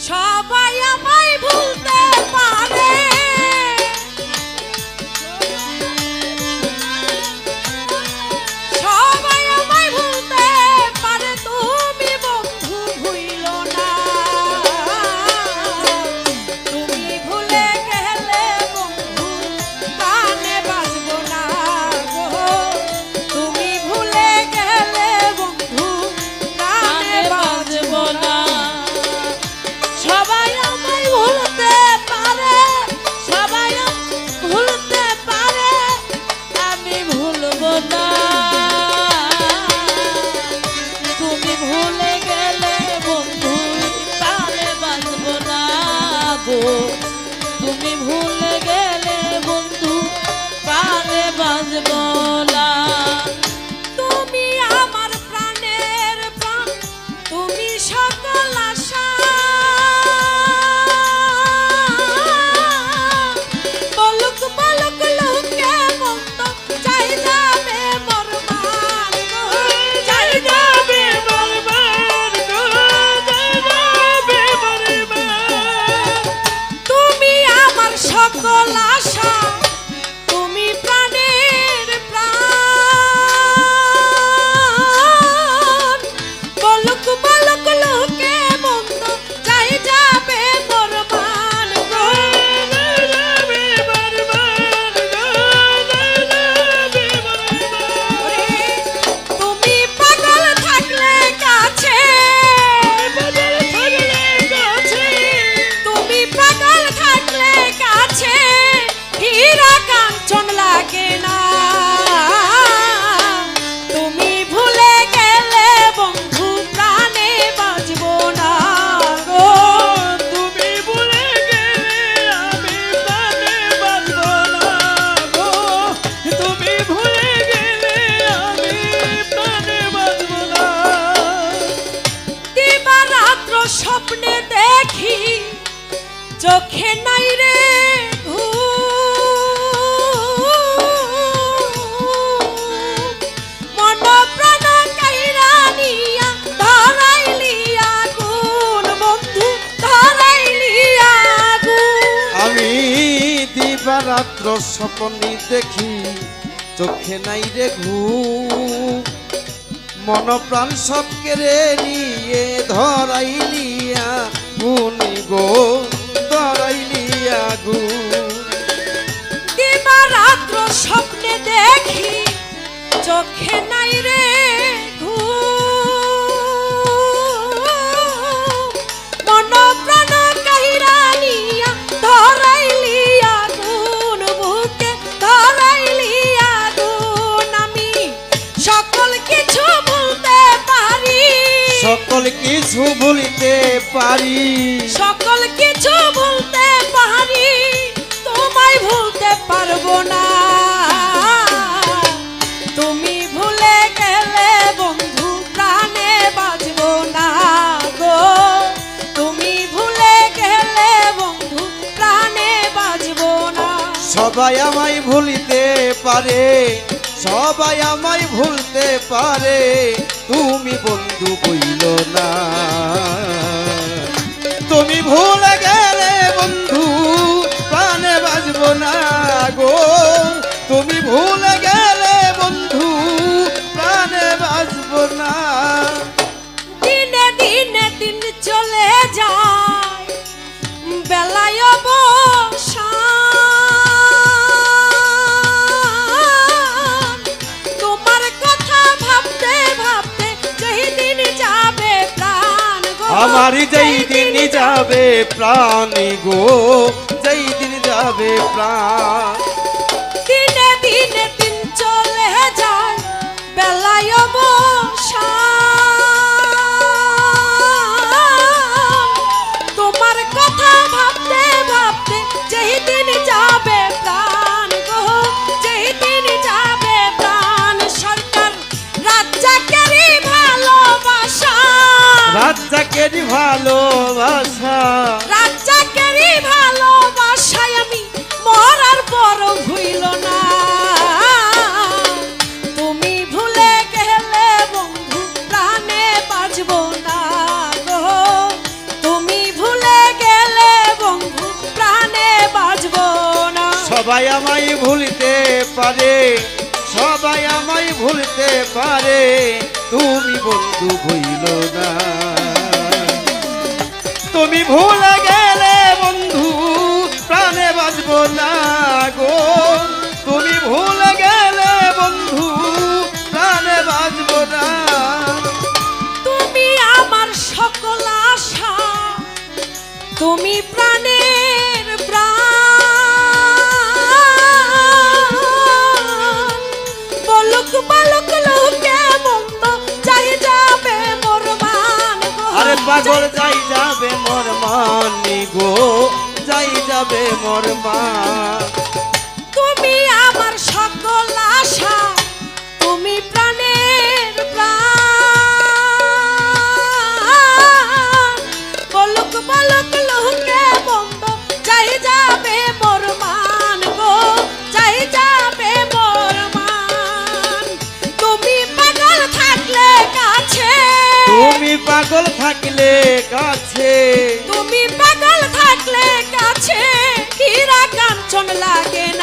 সবাই আমায় ভুলতে পারে, সবাই আমায় ভুলতে পারে, তুমি বন্ধু ভুইলো না। তুমি ভুলে গেলে বন্ধু গানে বাজবো না গো, তুমি ভুলে গেলে বন্ধু গানে বাজবো না। সবাই আমায় ভুলতে পারে, সবাই ভুলতে পারে, আমি ভুলবো না। তুমি ভুলে গেলে বন্ধু গানে বাজবো না গো, তুমি ভুলে গেলে বন্ধু গানে বাজবো না। তুমি আমার প্রাণের প্রাণ, তুমি সকল আশা, বলুক বলুক লোকে মন্দ চাই যাবে বরবাদ গো, চাই যাবে বরবাদ গো, চাই যাবে বরবাদ। তুমি আমার সকল আশা, তুমি প্রাণের প্রাণ, বলুক বলুক লোকে মন্দ চাই যাবে বরবাদ গো, চাই যাবে বরবাদ গো, চাই যাবে বরবাদ। তুমি পাগল থাকলে কাছে, তুমি পাগল থাকলে কাছে, হীরা কাঞ্চন লাগে না। তুমি ভুলে গেলে বন্ধু প্রাণে বাজবো না গো, তুমি ভুলে গেলে আমি প্রাণে বাজবো না গো, তুমি ভুলে গেলে আমি প্রাণে বাজবো না। দিবারাত্র স্বপ্নে দেখি, চোখে নাই রে ঘুম, মন প্রাণ কাইরা নিয়া ধরাইলি আগুন বন্ধু, ধরাইলি আগুন। আমি দিবারাত্র স্বপ্নে দেখি, চোখে নাই রে ঘুম, মন প্রাণ সব কেড়ে নিয়ে ধরাইলিয়া গুনি গো, ধরাইলিয়া গু। দিবারাত্র স্বপ্নে দেখি, চোখে নাই রে ঘুম, মন প্রাণ কাইরা নিয়া ধরাইলি আগুন বুকে, ধরাইলি আগুন। আমি সকল কিছু ভুলতে পারি, সকল কিছু ভুলিতে পারি, সকল কিছু ভুলতে পারি, তোমায় ভুলতে পারবো না। তুমি ভুলে গেলে বন্ধু প্রাণে বাজবো না গো, তুমি ভুলে গেলে বন্ধু প্রাণে বাজবো না। সবাই আমায় ভুলিতে পারে, সবাই আমায় ভুলতে পারে, তুমি বন্ধু বইল না। তুমি ভুলে গেলে বন্ধু প্রাণে বাজবো না গো, তুমি ভুলে গেলে বন্ধু প্রাণে বাজবো না। দিনে দিনে দিন চলে যায়, বেলায় অবসান, তোমার কথা ভাবতে ভাবতে যেই দিন যাবে প্রাণ গো, আমার যেই দিন যাবে প্রাণ গো, যেই দিন যাবে প্রাণ। দিনে দিনে দিন চলে যায়, বেলায় অবসান, তোমার কথা ভাবতে ভাবতে যেই দিন যাবে প্রাণ গো, যেই দিন যাবে প্রাণ। সরকার রাজ্জাকেরই ভালোবাসা, রাজ্জাকেরই ভালোবাসা, রাজ্জাকেরই ভালোবাসায় আমি মরার পর ভুইল না। তুমি ভুলে গেলে বন্ধু প্রাণে বাজবো না গো, তুমি ভুলে সবাই আমায় ভুলতে পারে, সবাই আমায় ভুলতে পারে, তুমি বন্ধু ভুইল না। তুমি ভুলে গেলে বন্ধু প্রাণে বাঁচব না গো, তুমি ভুলে গেলে বন্ধু প্রাণে বাঁচব না। তুমি আমার সকল আশা, তুমি প্রাণের প্রাণ, বলুক বলুক লোকে মন্দ যাই যাবে মোর মান গো। আরে পাগল যাই যাবে মোর মানি গো, যাই যাবে মোর মান। তুমি আমার সকল আশা, তুমি প্রাণের প্রাণ, বলুক বলুক লোকে বন্ধ যাই যাবে মোর মান গো, যাই যাবে মোর মান। তুমি পাগল থাকলে কাছে, তুমি পাগল থাকলে কাছে, তুমি পাগল থাকলে কাছে, হীরা কাঞ্চন লাগে না।